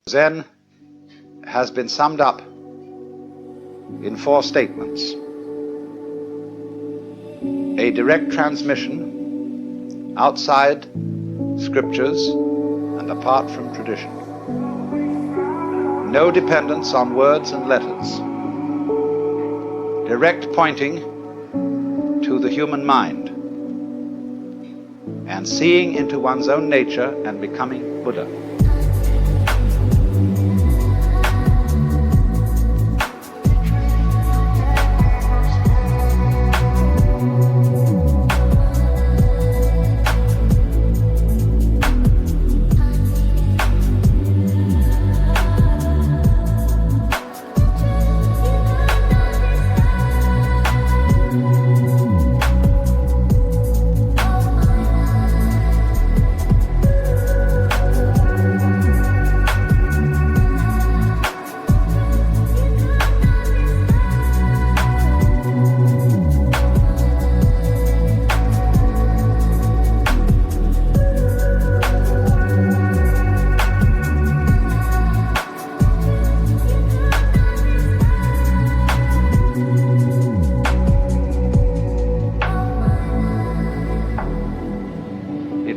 Zen has been summed up in 4 statements. A direct transmission outside scriptures and apart from tradition. No dependence on words and letters. Direct pointing to the human mind and seeing into one's own nature and becoming Buddha.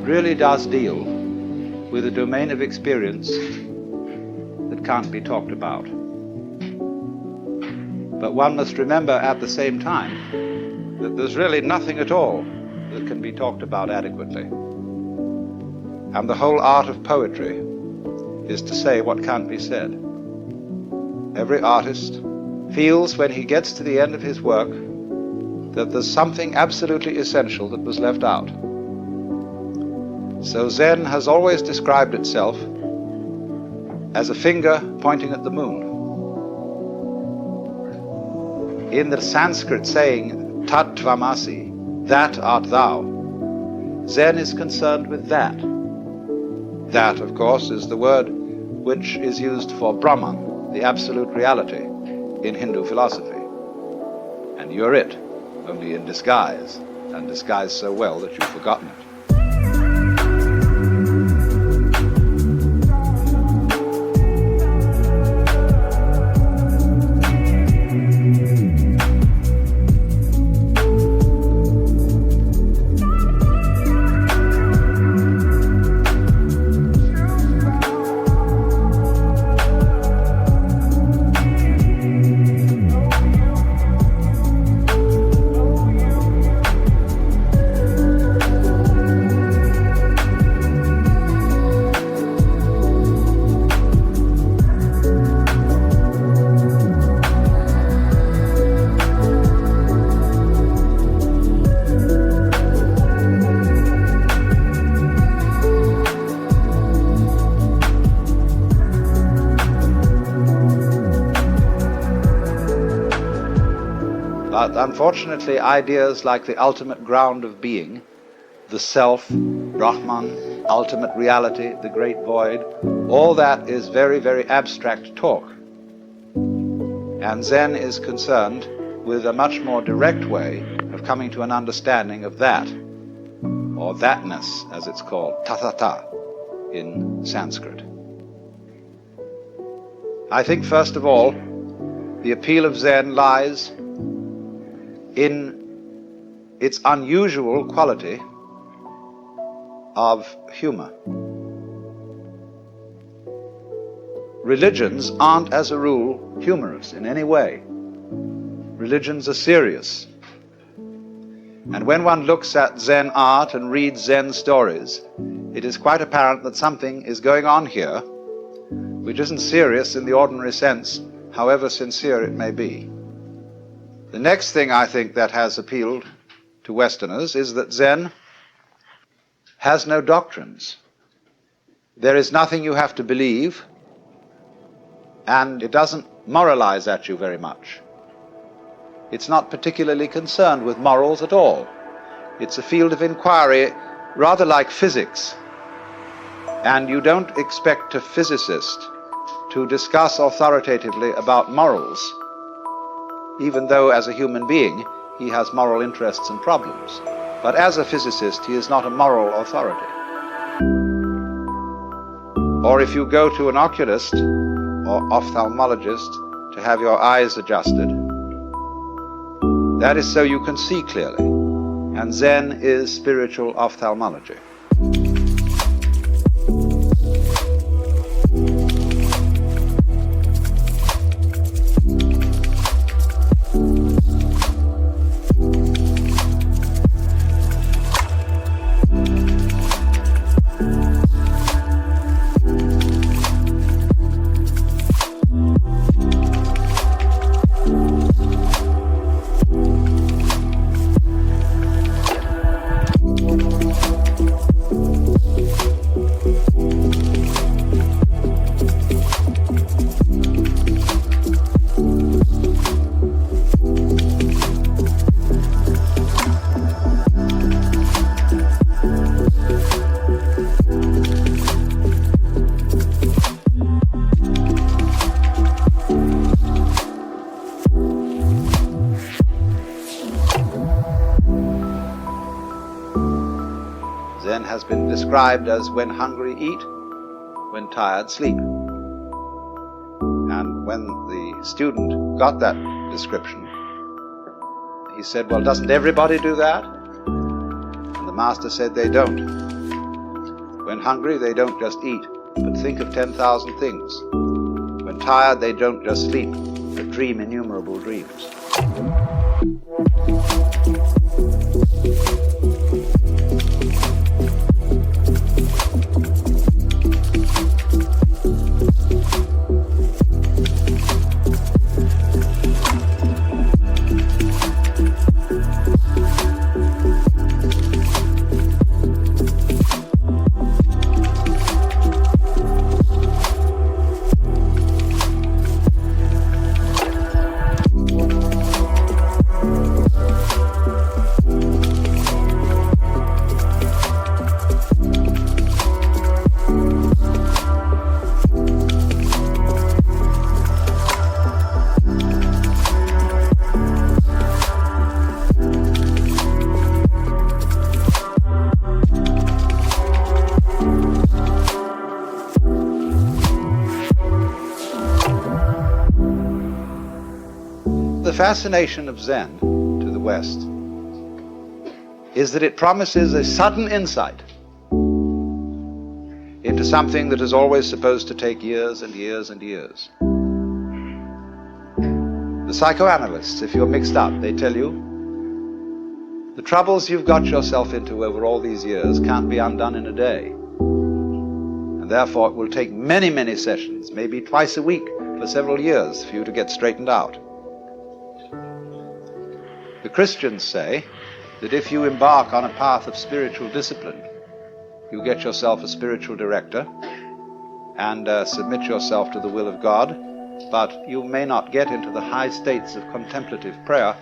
Really does deal with a domain of experience that can't be talked about. But one must remember at the same time that there's really nothing at all that can be talked about adequately. And the whole art of poetry is to say what can't be said. Every artist feels when he gets to the end of his work that there's something absolutely essential that was left out. So Zen has always described itself as a finger pointing at the moon. In the Sanskrit saying, Tat Tvamasi, that art thou, Zen is concerned with that. That, of course, is the word which is used for Brahman, the absolute reality, in Hindu philosophy. And you're it, only in disguise, and disguised so well that you've forgotten it. But unfortunately, ideas like the ultimate ground of being, the self, Brahman, ultimate reality, the great void, all that is very, very abstract talk. And Zen is concerned with a much more direct way of coming to an understanding of that, or thatness, as it's called, tathata in Sanskrit. I think, first of all, the appeal of Zen lies in its unusual quality of humor. Religions aren't, as a rule, humorous in any way. Religions are serious. And when one looks at Zen art and reads Zen stories, it is quite apparent that something is going on here which isn't serious in the ordinary sense, however sincere it may be. The next thing I think that has appealed to Westerners is that Zen has no doctrines. There is nothing you have to believe, and it doesn't moralize at you very much. It's not particularly concerned with morals at all. It's a field of inquiry rather like physics, and you don't expect a physicist to discuss authoritatively about morals, even though as a human being he has moral interests and problems. But as a physicist, he is not a moral authority. Or if you go to an oculist or ophthalmologist to have your eyes adjusted, that is so you can see clearly. And Zen is spiritual ophthalmology. Zen has been described as when hungry eat, when tired sleep. And when the student got that description, he said, well, doesn't everybody do that? And the master said they don't. When hungry, they don't just eat, but think of 10,000 things. When tired, they don't just sleep, but dream innumerable dreams. The fascination of Zen to the West is that it promises a sudden insight into something that is always supposed to take years and years and years. The psychoanalysts, if you're mixed up, they tell you the troubles you've got yourself into over all these years can't be undone in a day. And therefore it will take many, many sessions, maybe twice a week for several years for you to get straightened out. The Christians say that if you embark on a path of spiritual discipline, you get yourself a spiritual director and submit yourself to the will of God, but you may not get into the high states of contemplative prayer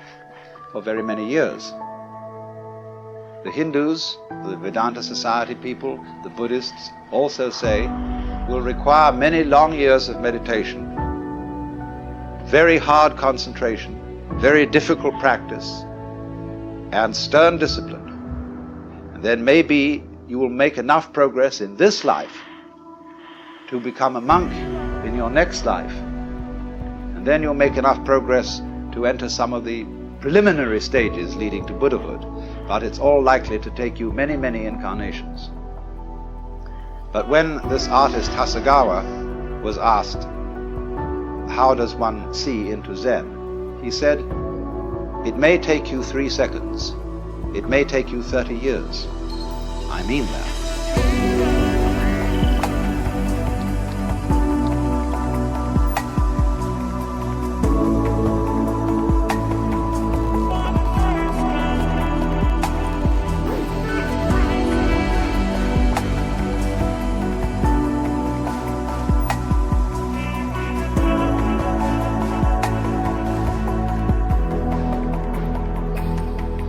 for very many years. The Hindus, the Vedanta Society people, the Buddhists also say will require many long years of meditation, very hard concentration, very difficult practice, and stern discipline. And then maybe you will make enough progress in this life to become a monk in your next life. And then you'll make enough progress to enter some of the preliminary stages leading to Buddhahood. But it's all likely to take you many, many incarnations. But when this artist Hasegawa was asked, how does one see into Zen? He said, it may take you 3 seconds. It may take you 30 years. I mean that.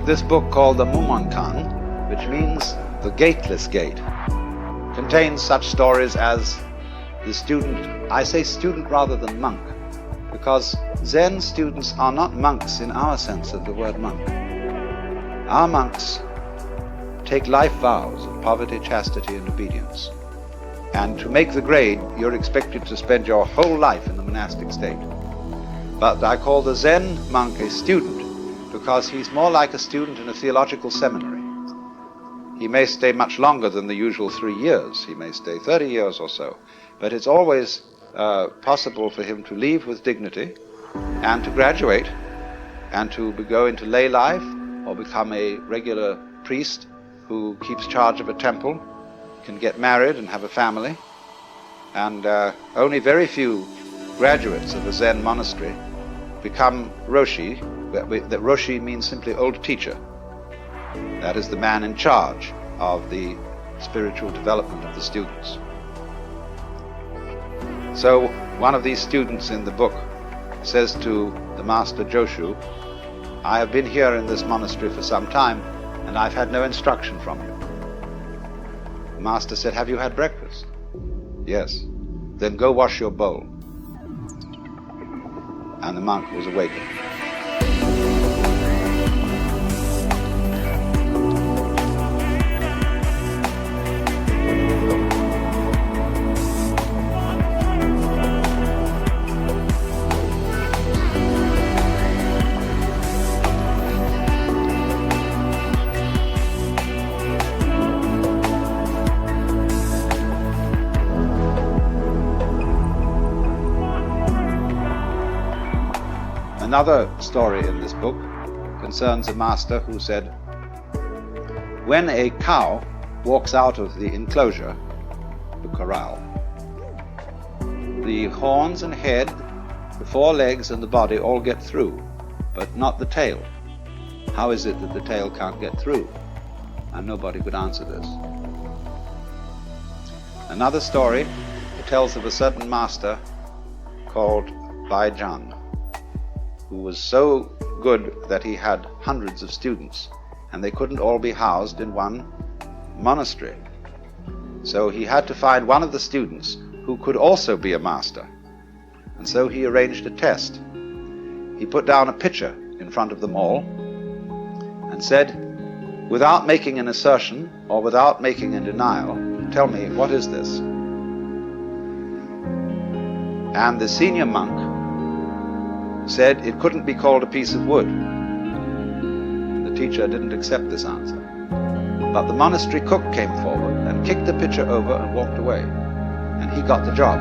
This book called the Mumonkan, which means the gateless gate, contains such stories as the student, I say student rather than monk, because Zen students are not monks in our sense of the word monk. Our monks take life vows of poverty, chastity, and obedience. And to make the grade, you're expected to spend your whole life in the monastic state. But I call the Zen monk a student because he's more like a student in a theological seminary. He may stay much longer than the usual 3 years. He may stay 30 years or so. But it's always possible for him to leave with dignity and to graduate and to go into lay life or become a regular priest who keeps charge of a temple, can get married and have a family. And only very few graduates of a Zen monastery become Roshi. That Roshi means simply old teacher. That is the man in charge of the spiritual development of the students. So one of these students in the book says to the master Joshu, I have been here in this monastery for some time and I've had no instruction from you. The master said, have you had breakfast? Yes. Then go wash your bowl. And the monk was awakened. Another story in this book concerns a master who said, when a cow walks out of the enclosure, the corral, the horns and head, the 4 legs and the body all get through, but not the tail. How is it that the tail can't get through? And nobody could answer this. Another story tells of a certain master called Baijan, who was so good that he had hundreds of students, and they couldn't all be housed in one monastery. So he had to find one of the students who could also be a master. And so he arranged a test. He put down a pitcher in front of them all and said, without making an assertion or without making a denial, tell me, what is this? And the senior monk said it couldn't be called a piece of wood. The teacher didn't accept this answer. But the monastery cook came forward and kicked the pitcher over and walked away. And he got the job.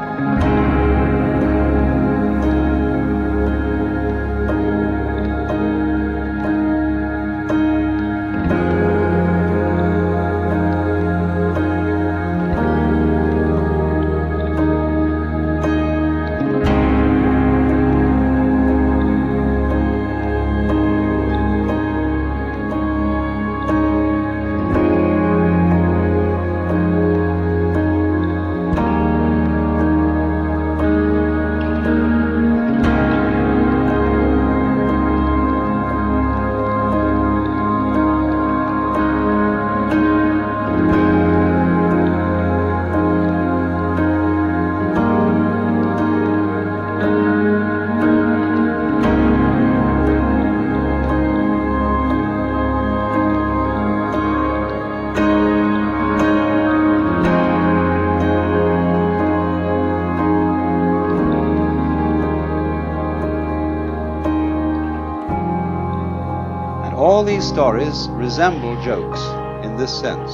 All these stories resemble jokes in this sense.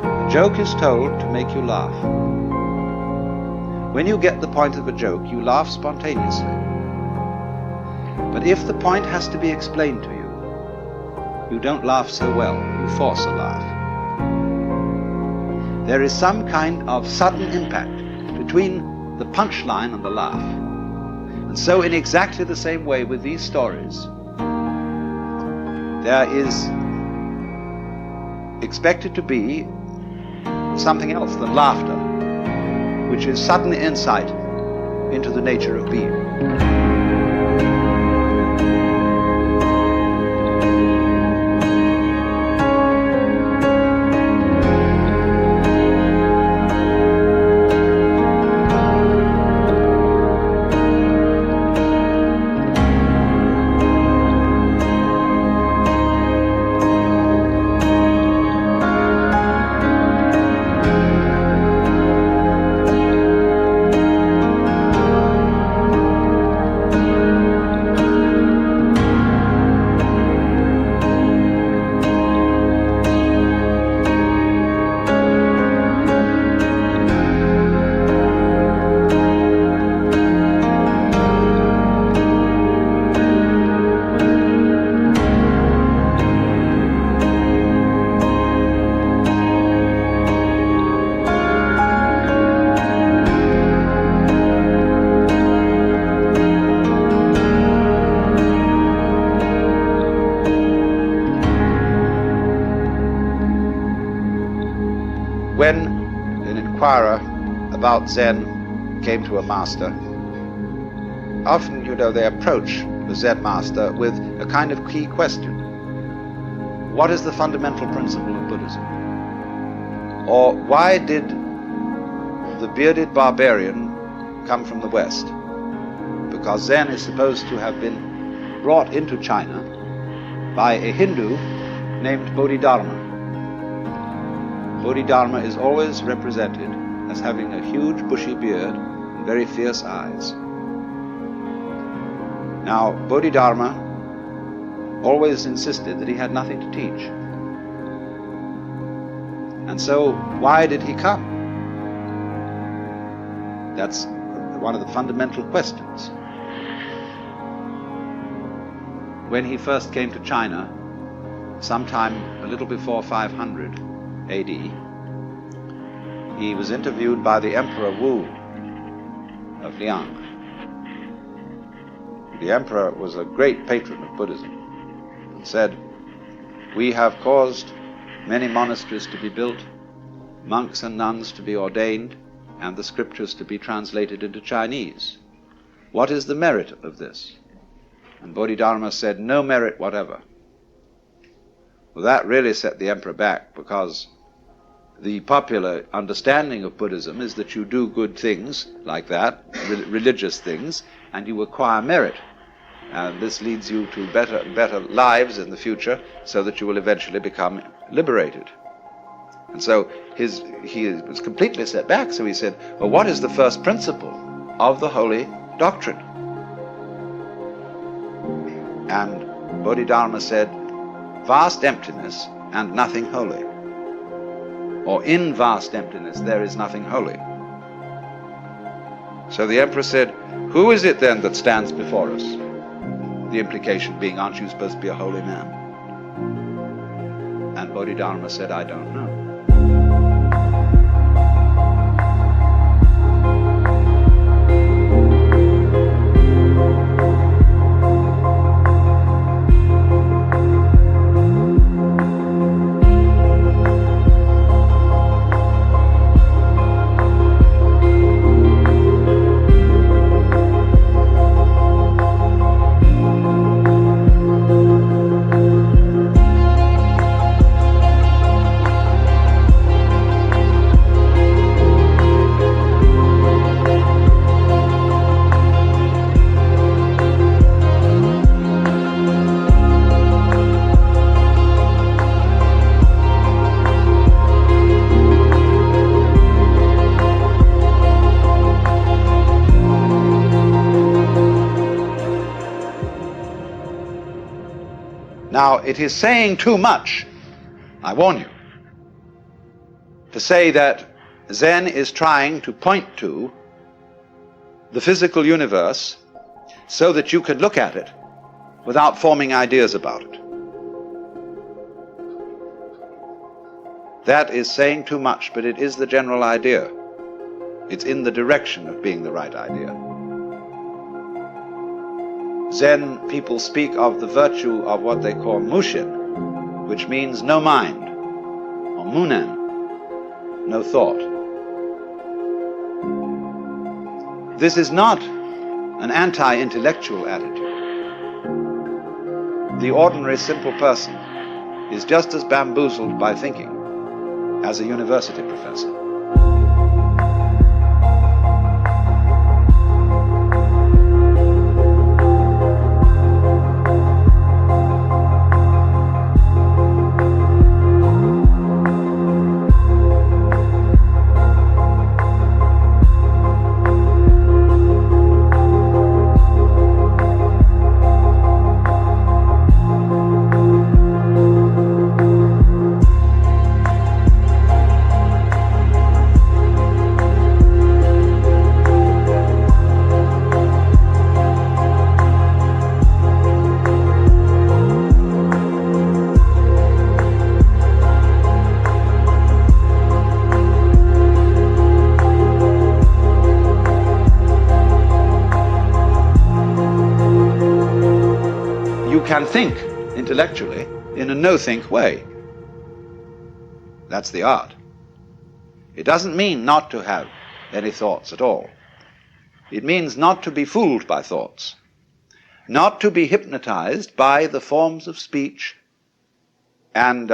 A joke is told to make you laugh. When you get the point of a joke, you laugh spontaneously. But if the point has to be explained to you, you don't laugh so well, you force a laugh. There is some kind of sudden impact between the punchline and the laugh. And so in exactly the same way with these stories, there is expected to be something else than laughter, which is sudden insight into the nature of being. taught Zen came to a master, often, they approach the Zen master with a kind of key question. What is the fundamental principle of Buddhism? Or why did the bearded barbarian come from the West? Because Zen is supposed to have been brought into China by a Hindu named Bodhidharma. Bodhidharma is always represented as having a huge bushy beard and very fierce eyes. Now, Bodhidharma always insisted that he had nothing to teach. And so, why did he come? That's one of the fundamental questions. When he first came to China, sometime a little before 500 AD, he was interviewed by the Emperor Wu of Liang. The emperor was a great patron of Buddhism and said, "We have caused many monasteries to be built, monks and nuns to be ordained, and the scriptures to be translated into Chinese. What is the merit of this?" And Bodhidharma said, "No merit whatever." Well, that really set the emperor back, because the popular understanding of Buddhism is that you do good things like that, religious things, and you acquire merit. And this leads you to better lives in the future, so that you will eventually become liberated. And so he was completely set back, so he said, well, what is the first principle of the holy doctrine? And Bodhidharma said, vast emptiness and nothing holy. Or in vast emptiness there is nothing holy. So the emperor said, who is it then that stands before us? The implication being, aren't you supposed to be a holy man? And Bodhidharma said, I don't know. Now, it is saying too much, I warn you, to say that Zen is trying to point to the physical universe so that you can look at it without forming ideas about it. That is saying too much, but it is the general idea. It's in the direction of being the right idea. Zen people speak of the virtue of what they call mushin, which means no mind, or munen, no thought. This is not an anti-intellectual attitude. The ordinary simple person is just as bamboozled by thinking as a university professor. Can think intellectually in a no-think way. That's the art. It doesn't mean not to have any thoughts at all. It means not to be fooled by thoughts, not to be hypnotized by the forms of speech and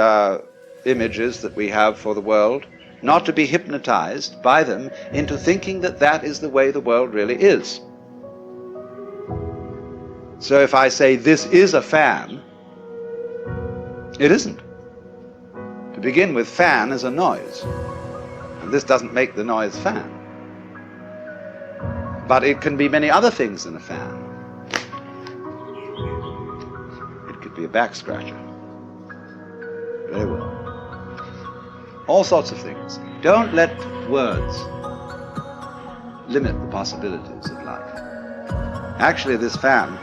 images that we have for the world, not to be hypnotized by them into thinking that that is the way the world really is. So if I say this is a fan, it isn't. To begin with, fan is a noise, and this doesn't make the noise fan. But it can be many other things than a fan. It could be a back scratcher. Very well. All sorts of things. Don't let words limit the possibilities of life. Actually, this fan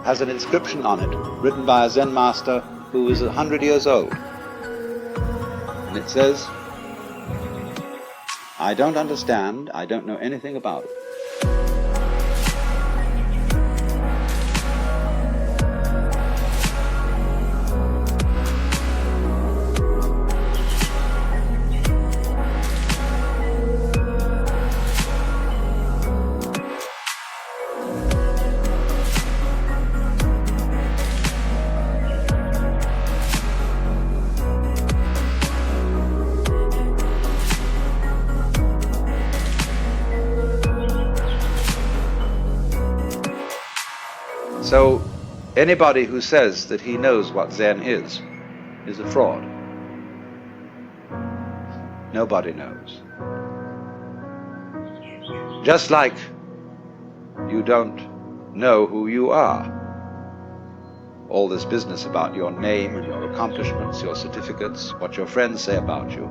has an inscription on it written by a Zen master who was 100 years old. And it says, "I don't understand, I don't know anything about it." So anybody who says that he knows what Zen is a fraud. Nobody knows. Just like you don't know who you are. All this business about your name and your accomplishments, your certificates, what your friends say about you,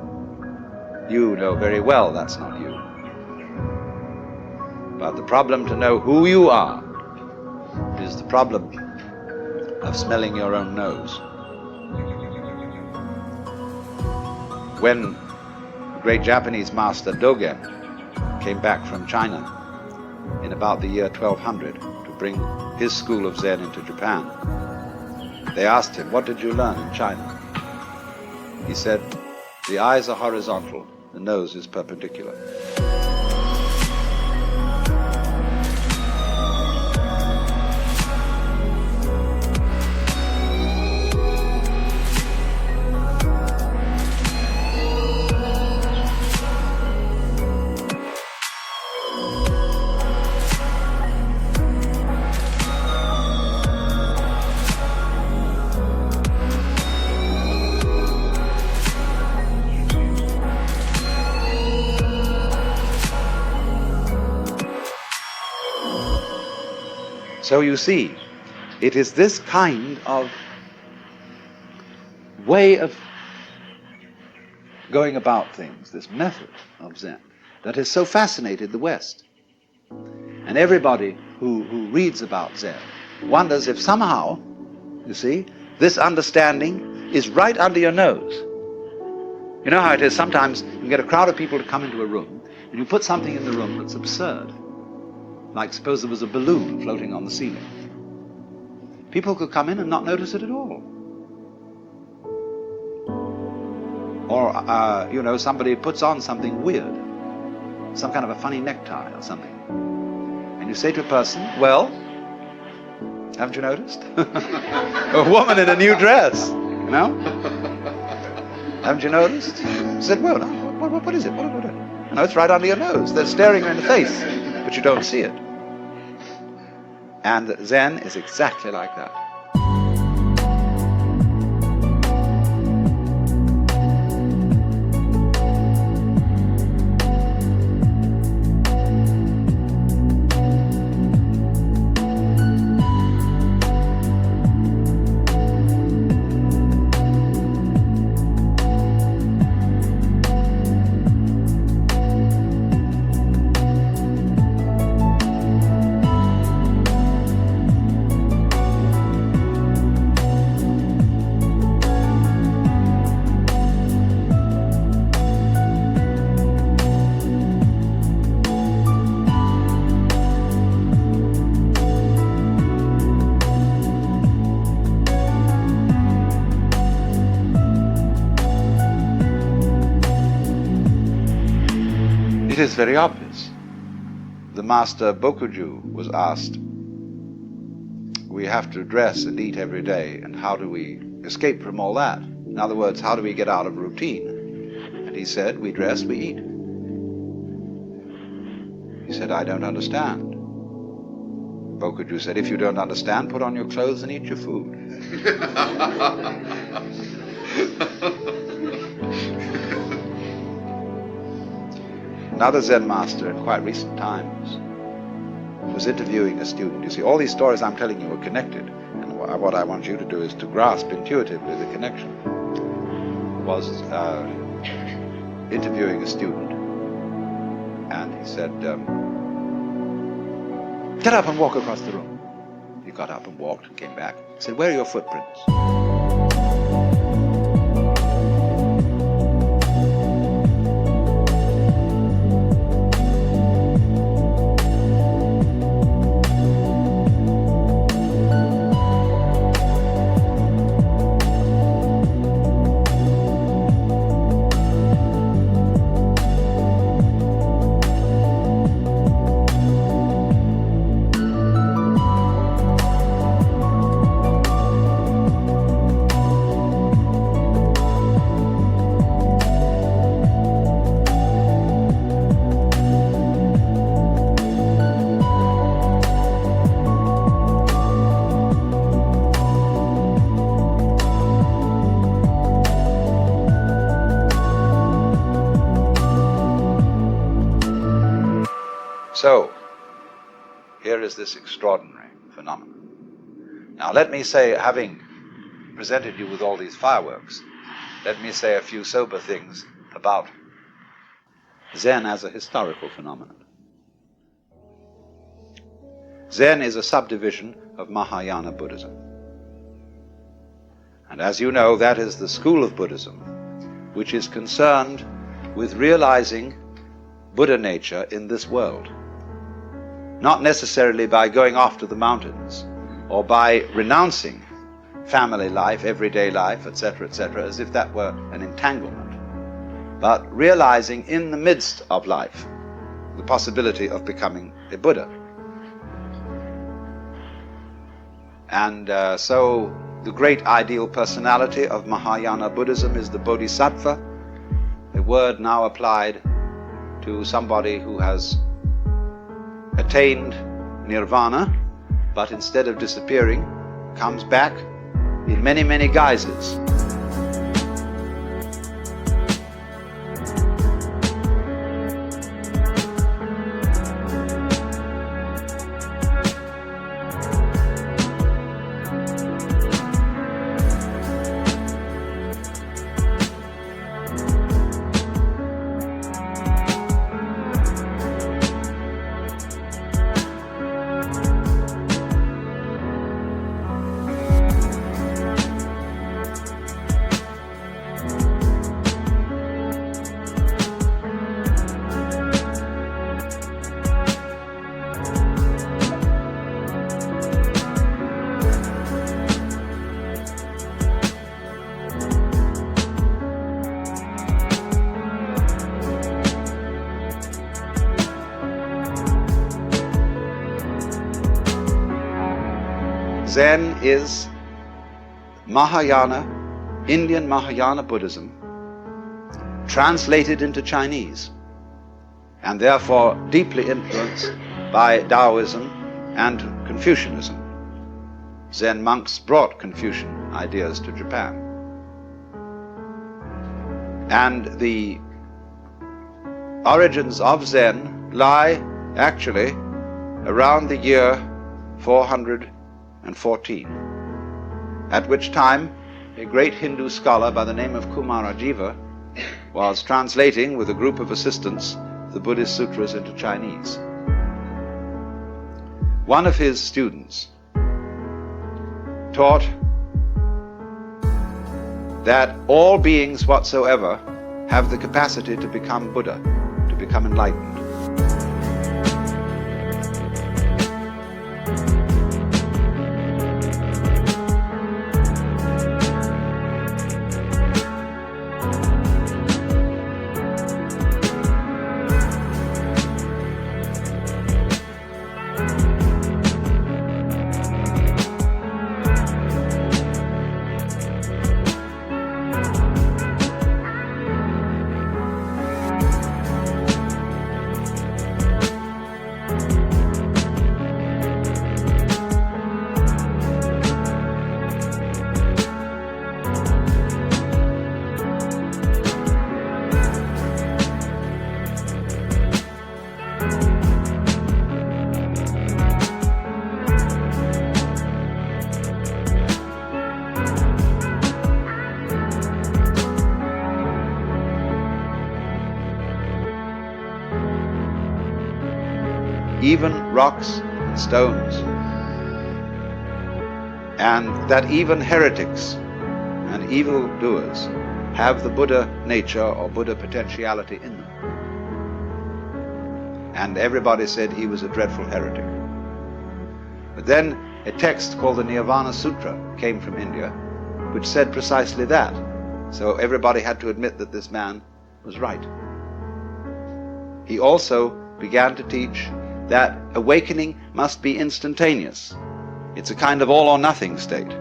you know very well that's not you. But the problem to know who you are is the problem of smelling your own nose. When the great Japanese master Dogen came back from China in about the year 1200 to bring his school of Zen into Japan, they asked him, "What did you learn in China?" He said, "The eyes are horizontal, the nose is perpendicular." So you see, it is this kind of way of going about things, this method of Zen, that has so fascinated the West. And everybody who reads about Zen wonders if somehow, you see, this understanding is right under your nose. You know how it is, sometimes you get a crowd of people to come into a room, and you put something in the room that's absurd. Like suppose there was a balloon floating on the ceiling. People could come in and not notice it at all. Or, you know, somebody puts on something weird, some kind of a funny necktie or something. And you say to a person, "Well, haven't you noticed?" A woman in a new dress, you know? "Haven't you noticed?" I said, "Well, no, what is it? What? No, it's right under your nose. They're staring you in the face, but you don't see it." And Zen is exactly like that. It is very obvious. The master Bokuju was asked, we have to dress and eat every day, and how do we escape from all that? In other words, how do we get out of routine? And he said, we dress, we eat. He said, I don't understand. Bokuju said, if you don't understand, put on your clothes and eat your food. Another Zen master in quite recent times was interviewing a student. You see, all these stories I'm telling you are connected, and what I want you to do is to grasp intuitively the connection. Was interviewing a student, and he said, get up and walk across the room. He got up and walked and came back. He said, where are your footprints? So, here is this extraordinary phenomenon. Now let me say, having presented you with all these fireworks, let me say a few sober things about Zen as a historical phenomenon. Zen is a subdivision of Mahayana Buddhism. And as you know, that is the school of Buddhism which is concerned with realizing Buddha nature in this world. Not necessarily by going off to the mountains or by renouncing family life, everyday life, etc., as if that were an entanglement, but realizing in the midst of life the possibility of becoming a Buddha. And so the great ideal personality of Mahayana Buddhism is the Bodhisattva, a word now applied to somebody who has attained nirvana, but instead of disappearing, comes back in many, many guises. Zen is Mahayana, Indian Mahayana Buddhism, translated into Chinese, and therefore deeply influenced by Taoism and Confucianism. Zen monks brought Confucian ideas to Japan. And the origins of Zen lie actually around the year 414, at which time a great Hindu scholar by the name of Kumarajiva was translating with a group of assistants the Buddhist sutras into Chinese. One of his students taught that all beings whatsoever have the capacity to become Buddha, to become enlightened. even rocks and stones, and that even heretics and evildoers have the Buddha nature or Buddha potentiality in them. And everybody said he was a dreadful heretic. But then a text called the Nirvana Sutra came from India, which said precisely that. So everybody had to admit that this man was right. He also began to teach that awakening must be instantaneous. It's a kind of all or nothing state.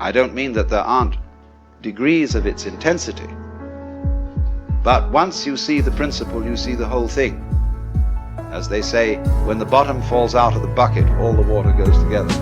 I don't mean that there aren't degrees of its intensity, but once you see the principle, you see the whole thing. As they say, when the bottom falls out of the bucket, all the water goes together.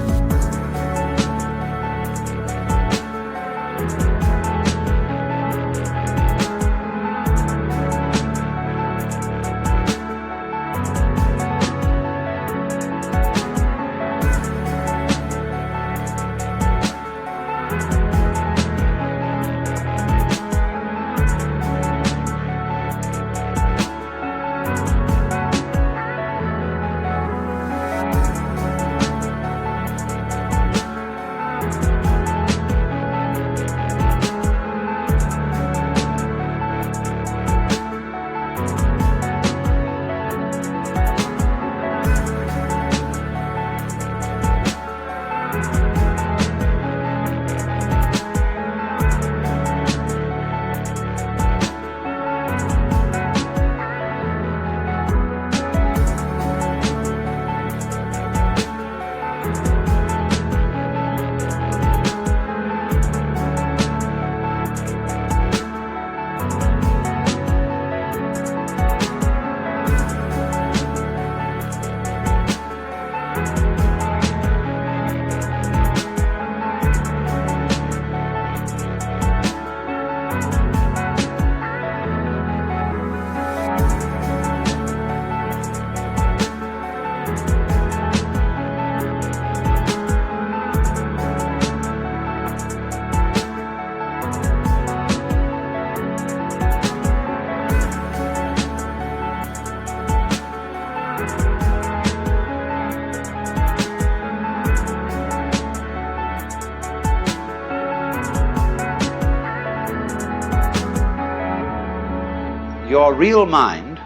Your real mind,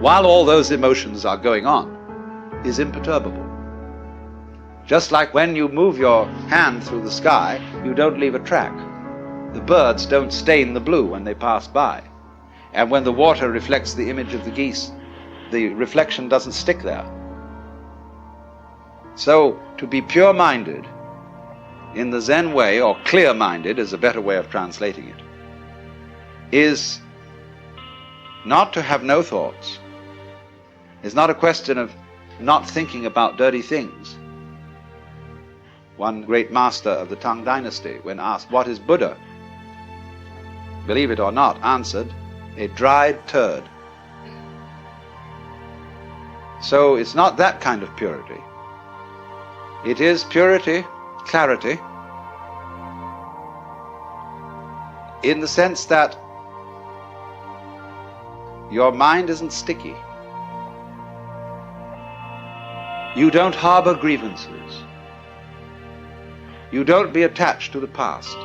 while all those emotions are going on, is imperturbable. Just like when you move your hand through the sky, you don't leave a track. The birds don't stain the blue when they pass by. And when the water reflects the image of the geese, the reflection doesn't stick there. So, to be pure-minded in the Zen way, or clear-minded is a better way of translating it, is not to have no thoughts. It's not a question of not thinking about dirty things. One great master of the Tang dynasty, when asked, "What is Buddha?" believe it or not, answered, "A dried turd." So it's not that kind of purity. It is purity, clarity, in the sense that your mind isn't sticky. You don't harbor grievances. You don't be attached to the past.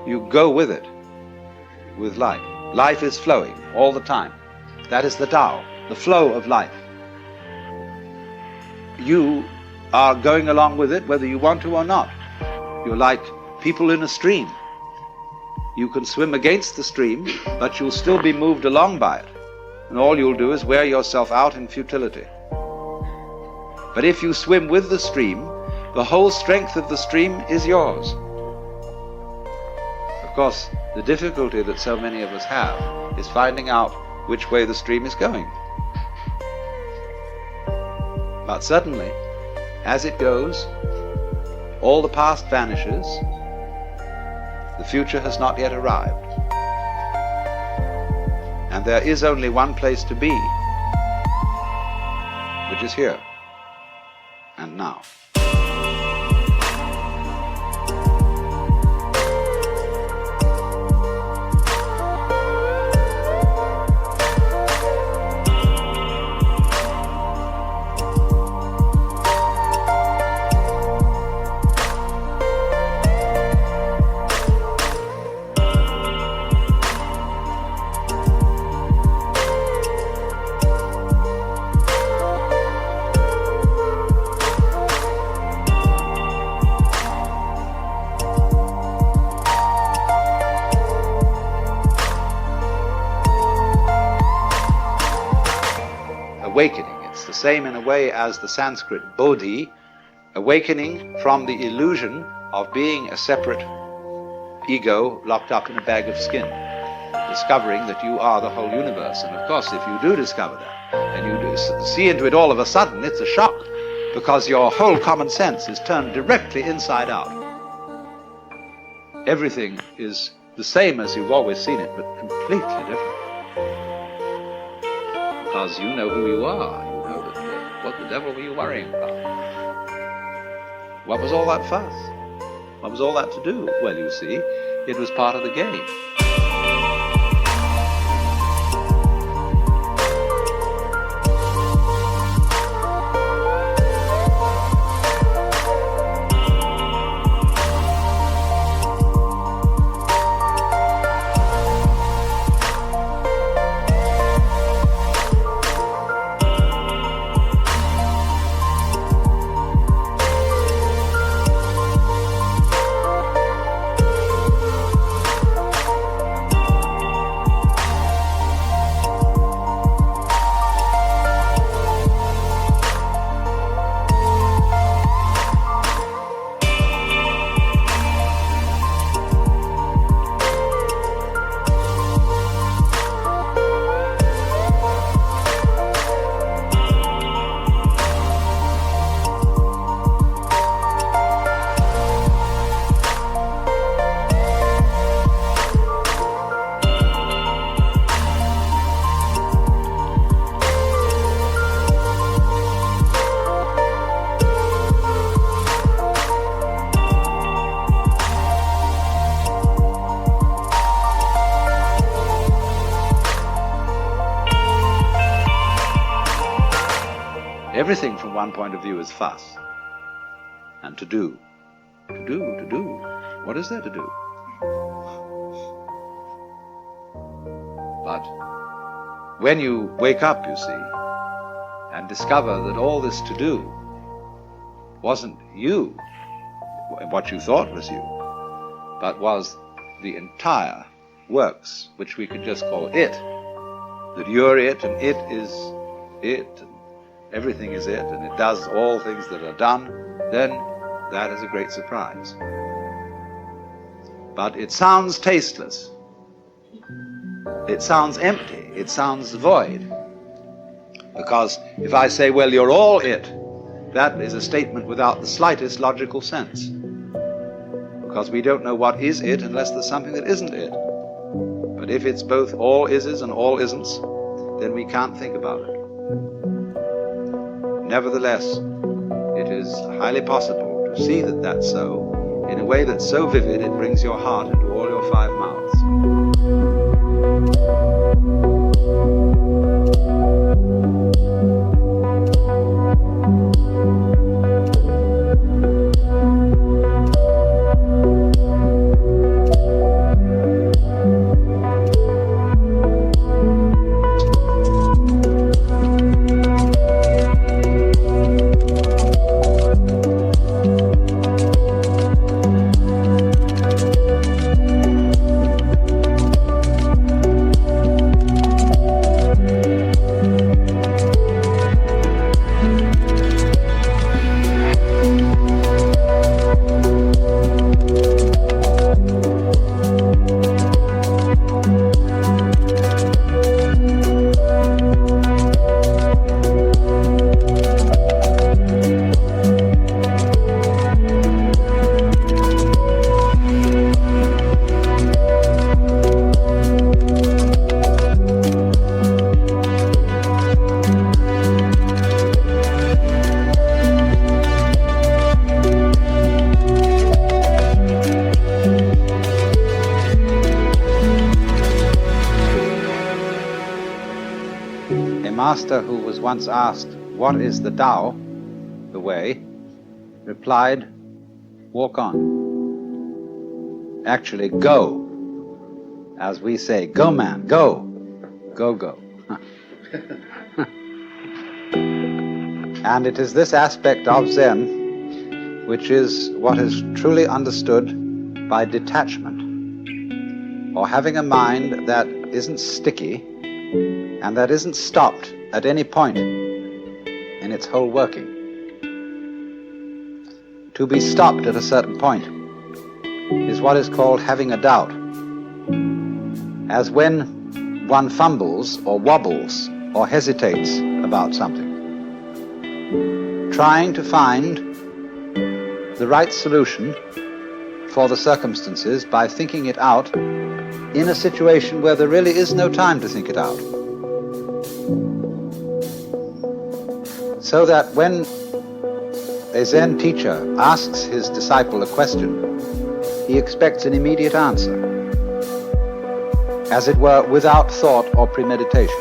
You go with it, with life. Life is flowing all the time. That is the Tao, the flow of life. You are going along with it whether you want to or not. You're like people in a stream. You can swim against the stream, but you'll still be moved along by it. And all you'll do is wear yourself out in futility. But if you swim with the stream, the whole strength of the stream is yours. Of course, the difficulty that so many of us have is finding out which way the stream is going. But suddenly, as it goes, all the past vanishes. The future has not yet arrived. And there is only one place to be, which is here and now. awakening. It's the same in a way as the Sanskrit bodhi, awakening from the illusion of being a separate ego locked up in a bag of skin, discovering that you are the whole universe. And of course, if you do discover that, and you do see into it all of a sudden, it's a shock, because your whole common sense is turned directly inside out. Everything is the same as you've always seen it, but completely different. Because you know who you are. You know that, what the devil were you worrying about? What was all that fuss? What was all that to do? Well, you see, it was part of the game. Everything from one point of view is fuss and to do. To do. What is there to do? But when you wake up, you see, and discover that all this to do wasn't you, what you thought was you, but was the entire works, which we could just call it, that you're it and it is it, and everything is it, and it does all things that are done, then that is a great surprise. But it sounds tasteless. It sounds empty. It sounds void. Because if I say, well, you're all it, that is a statement without the slightest logical sense. Because we don't know what is it unless there's something that isn't it. But if it's both all ises and all isn'ts, then we can't think about it. Nevertheless, it is highly possible to see that that's so, in a way that's so vivid it brings your heart into all your five mouths. Master, who was once asked, what is the Tao, the way, replied, walk on. Actually, go. As we say, go man, go. Go, go. And it is this aspect of Zen which is what is truly understood by detachment, or having a mind that isn't sticky and that isn't stopped at any point in its whole working. To be stopped at a certain point is what is called having a doubt, as when one fumbles or wobbles or hesitates about something, trying to find the right solution for the circumstances by thinking it out in a situation where there really is no time to think it out. So that when a Zen teacher asks his disciple a question, he expects an immediate answer, as it were, without thought or premeditation.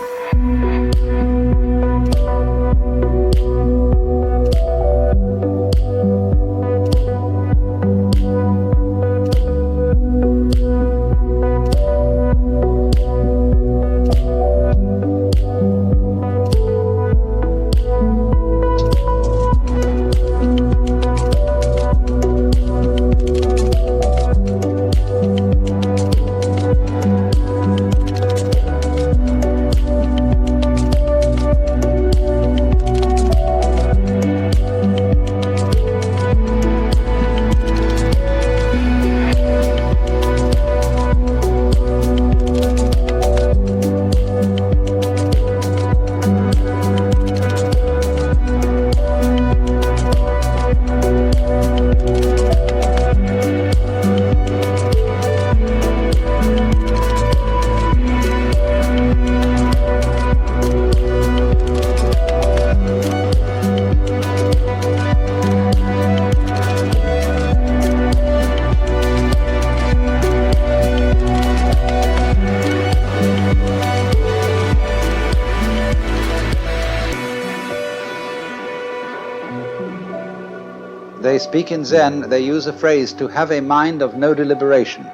They speak in Zen, they use a phrase, to have a mind of no deliberation.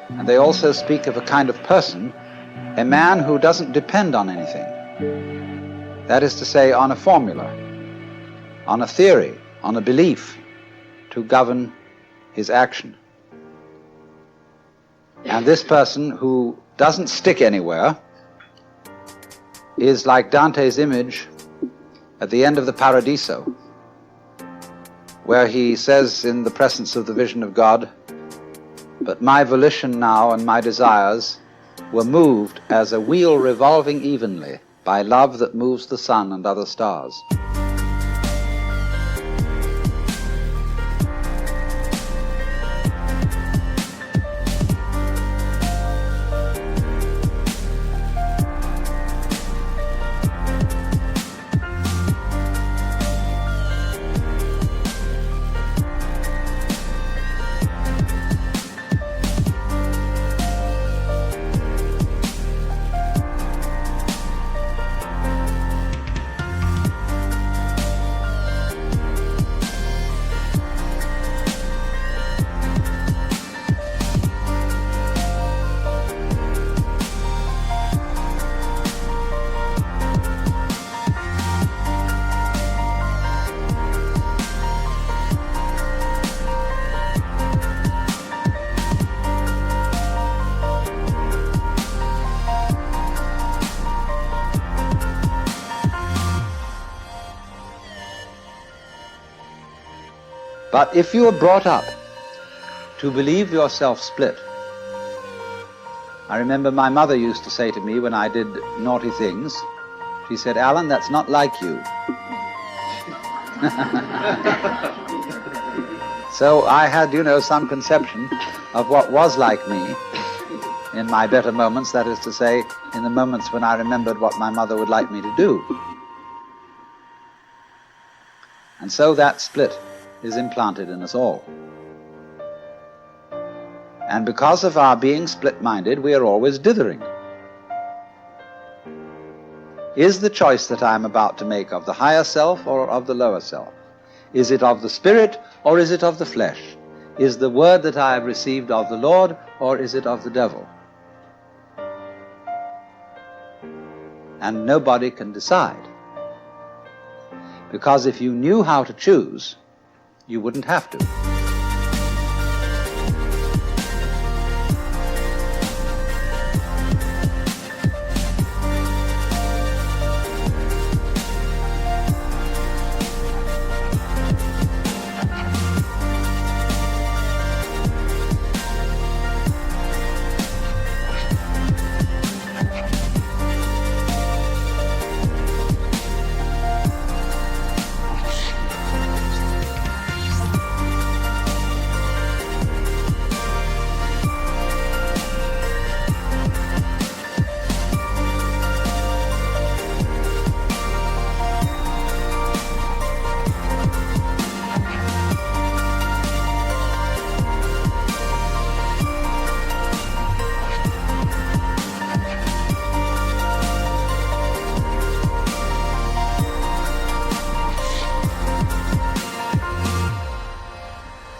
And they also speak of a kind of person, a man who doesn't depend on anything. That is to say, on a formula, on a theory, on a belief to govern his action. And this person who doesn't stick anywhere is like Dante's image at the end of the Paradiso, where he says in the presence of the vision of God, "But my volition now and my desires were moved as a wheel revolving evenly by love that moves the sun and other stars." But if you are brought up to believe yourself split, I remember my mother used to say to me when I did naughty things, she said, "Alan, that's not like you." So I had, some conception of what was like me in my better moments, that is to say, in the moments when I remembered what my mother would like me to do. And so that split is implanted in us all. And because of our being split-minded, we are always dithering. Is the choice that I am about to make of the higher self or of the lower self? Is it of the spirit or is it of the flesh? Is the word that I have received of the Lord or is it of the devil? And nobody can decide. Because if you knew how to choose, you wouldn't have to.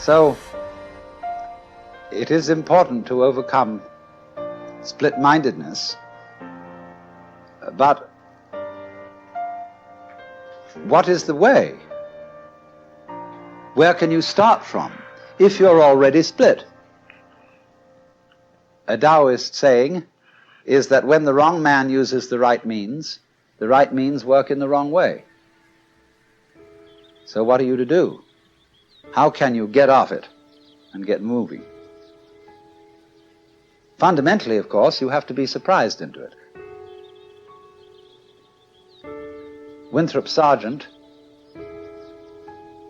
So it is important to overcome split-mindedness, but what is the way? Where can you start from if you're already split? A Taoist saying is that when the wrong man uses the right means work in the wrong way. So what are you to do? How can you get off it and get moving? Fundamentally, of course, you have to be surprised into it. Winthrop Sargent,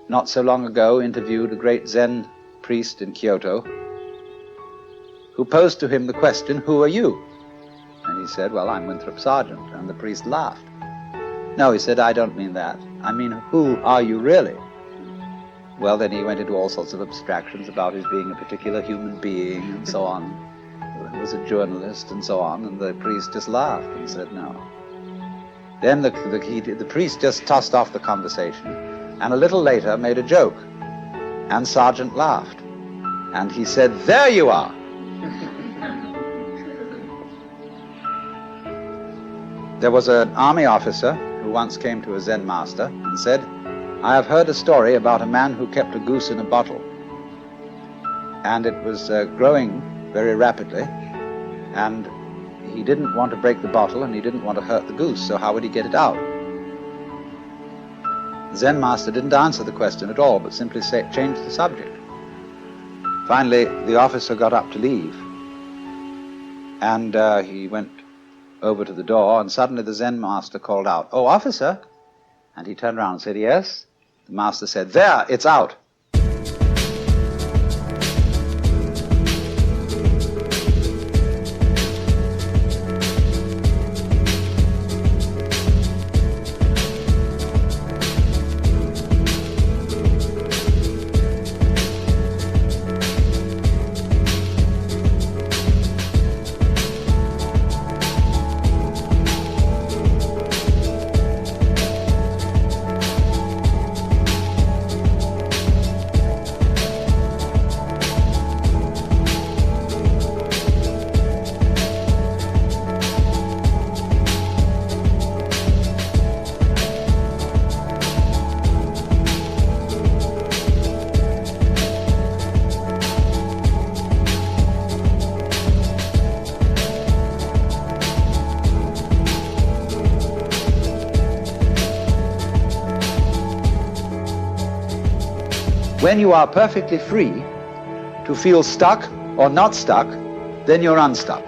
not so long ago, interviewed a great Zen priest in Kyoto who posed to him the question, "Who are you?" And he said, "Well, I'm Winthrop Sargent." And the priest laughed. "No," he said, "I don't mean that. I mean, who are you really?" Well, then he went into all sorts of abstractions about his being a particular human being and so on. He was a journalist and so on, and the priest just laughed and said no. Then the priest just tossed off the conversation, and a little later made a joke, and Sargent laughed. And he said, "There you are!" There was an army officer who once came to a Zen master and said, "I have heard a story about a man who kept a goose in a bottle, and it was growing very rapidly, and he didn't want to break the bottle and he didn't want to hurt the goose, so how would he get it out?" The Zen master didn't answer the question at all, but simply changed the subject. Finally, the officer got up to leave, and he went over to the door, and suddenly the Zen master called out, "Oh, officer!" And he turned around and said, "Yes?" The master said, "There, it's out." When you are perfectly free to feel stuck or not stuck, then you're unstuck.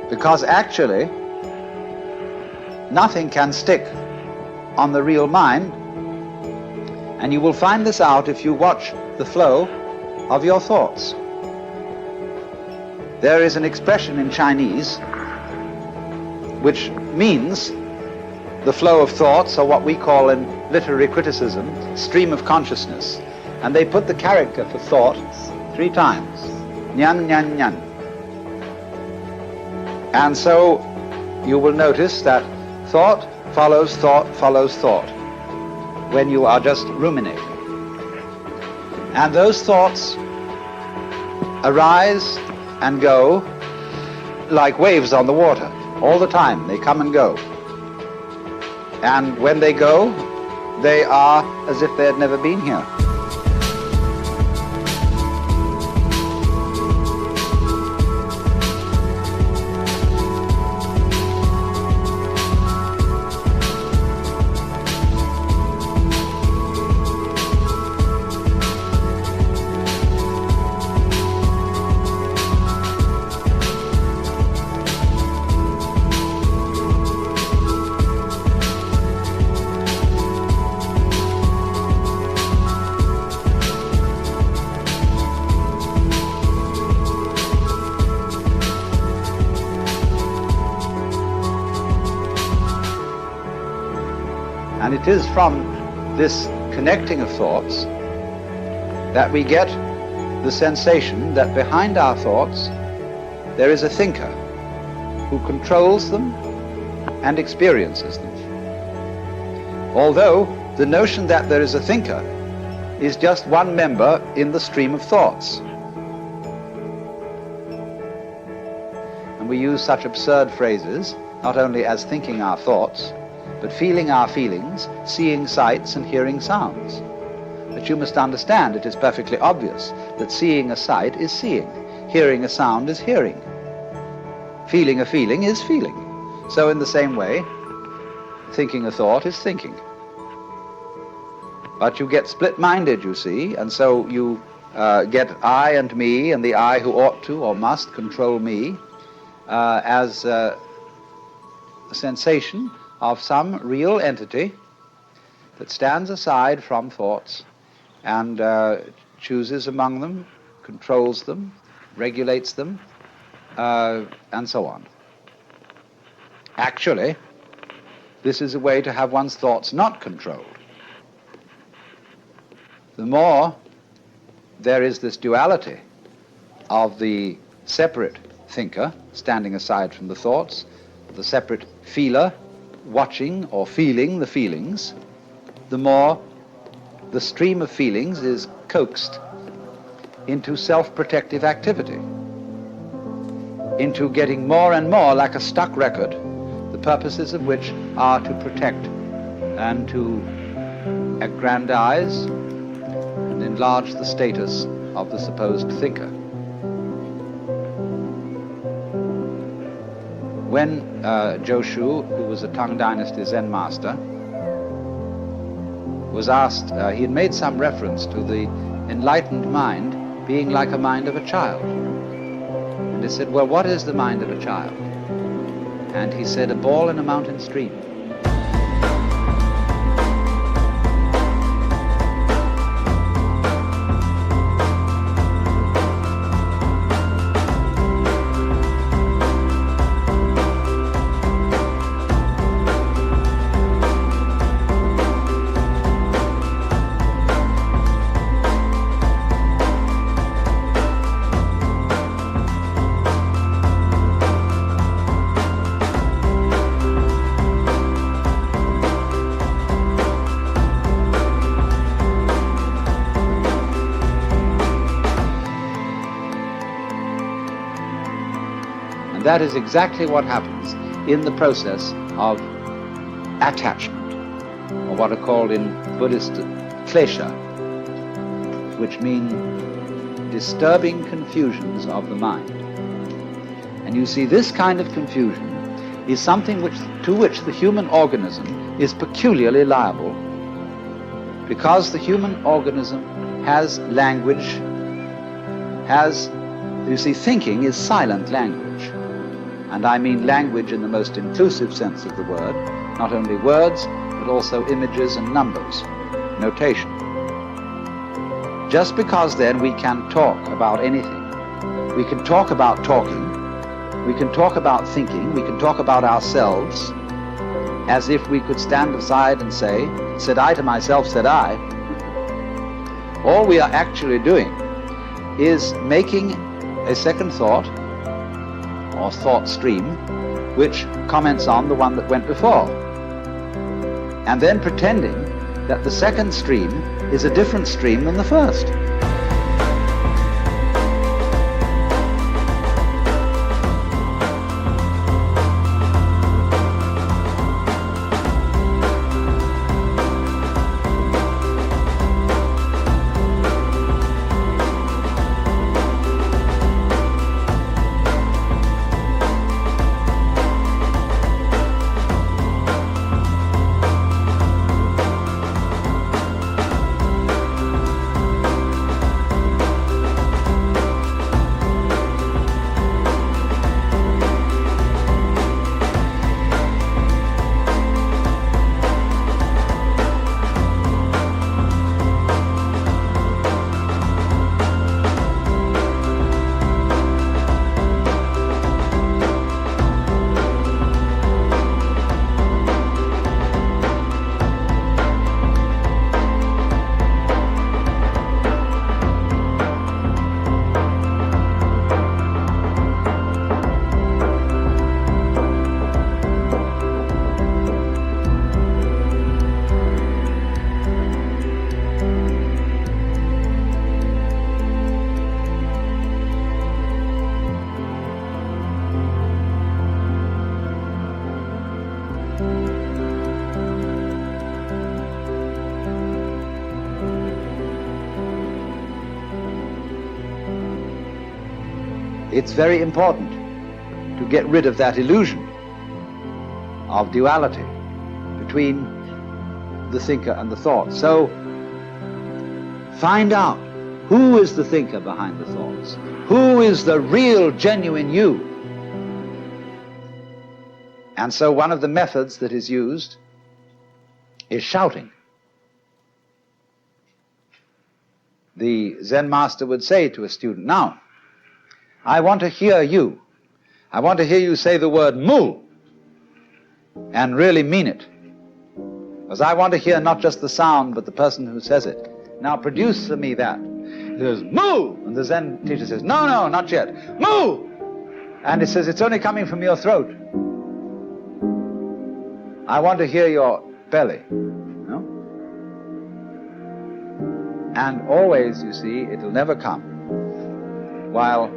Because actually, nothing can stick on the real mind, and you will find this out if you watch the flow of your thoughts. There is an expression in Chinese which means the flow of thoughts, or what we call in literary criticism, stream of consciousness. And they put the character for thought 3 times. Nyan, nyan, nyan. And so you will notice that thought follows thought follows thought when you are just ruminating. And those thoughts arise and go like waves on the water. All the time, they come and go. And when they go, they are as if they had never been here. And it is from this connecting of thoughts that we get the sensation that behind our thoughts there is a thinker who controls them and experiences them. Although the notion that there is a thinker is just one member in the stream of thoughts. And we use such absurd phrases, not only as thinking our thoughts, but feeling our feelings, seeing sights and hearing sounds. But you must understand it is perfectly obvious that seeing a sight is seeing, hearing a sound is hearing, feeling a feeling is feeling. So in the same way, thinking a thought is thinking. But you get split-minded, you see, and so you get I and me, and the I who ought to or must control me as a sensation of some real entity that stands aside from thoughts and chooses among them, controls them, regulates them, and so on. Actually, this is a way to have one's thoughts not controlled. The more there is this duality of the separate thinker standing aside from the thoughts, the separate feeler watching or feeling the feelings, the more the stream of feelings is coaxed into self-protective activity, into getting more and more like a stuck record, the purposes of which are to protect and to aggrandize and enlarge the status of the supposed thinker. When Joshu, who was a Tang Dynasty Zen master, was asked, he had made some reference to the enlightened mind being like a mind of a child. And he said, well, what is the mind of a child? And he said, a ball in a mountain stream. That is exactly what happens in the process of attachment, or what are called in Buddhist klesha, which mean disturbing confusions of the mind. And you see, this kind of confusion is something to which the human organism is peculiarly liable, because the human organism has language, you see, thinking is silent language. And I mean language in the most inclusive sense of the word, not only words, but also images and numbers, notation. Just because then we can talk about anything, we can talk about talking, we can talk about thinking, we can talk about ourselves, as if we could stand aside and say, said I to myself, said I. All we are actually doing is making a second thought, or thought stream, which comments on the one that went before, and then pretending that the second stream is a different stream than the first. it's very important to get rid of that illusion of duality between the thinker and the thought. So find out who is the thinker behind the thoughts, who is the real, genuine you. And so one of the methods that is used is shouting. The Zen master would say to a student, now, I want to hear you. I want to hear you say the word mu and really mean it. Because I want to hear not just the sound, but the person who says it. Now produce for me that. He says, mu! And the Zen teacher says, no, no, not yet. Mu! And he says, it's only coming from your throat. I want to hear your belly. No? And always, you see, it'll never come while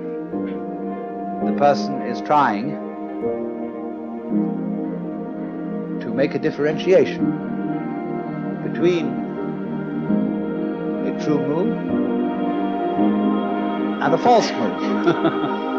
the person is trying to make a differentiation between a true move and a false move.